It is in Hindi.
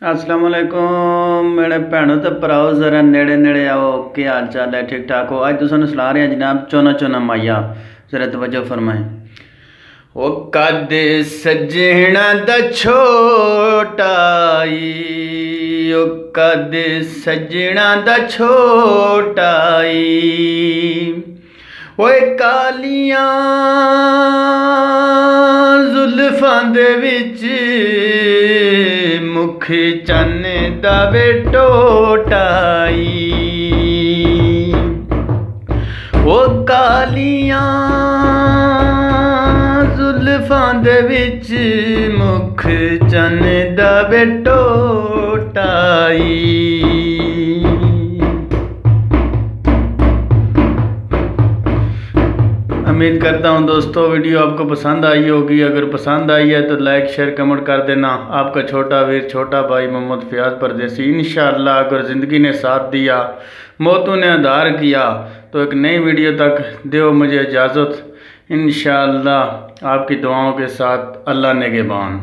अस्सलाम वालेकुम मेरे भैनों ते भराओ, जरा नेड़े नेड़े आओ। क्या हाल चाल है? ठीक ठाक हो? अज तुसानू सलाह रहे हैं जनाब चौना चौना माइया, जरा तवज्जो फरमाएं। ओ कद सजना दा छोटाई, ओ कद सजना दा छोटाई, ओए कालियां जुल्फां दे विच मुख चन्न दा वे टोटाई, ओ कालियां जुल्फां दे विच मुख चन्न दा वे टोटाई। उम्मीद करता हूँ दोस्तों वीडियो आपको पसंद आई होगी। अगर पसंद आई है तो लाइक शेयर कमेंट कर देना। आपका छोटा वीर छोटा भाई मोहम्मद फयाज परदेसी। इंशाअल्लाह अगर ज़िंदगी ने साथ दिया, मौतों ने आधार किया, तो एक नई वीडियो तक दो मुझे इजाज़त। इंशाअल्लाह आपकी दुआओं के साथ अल्लाह निगहबान।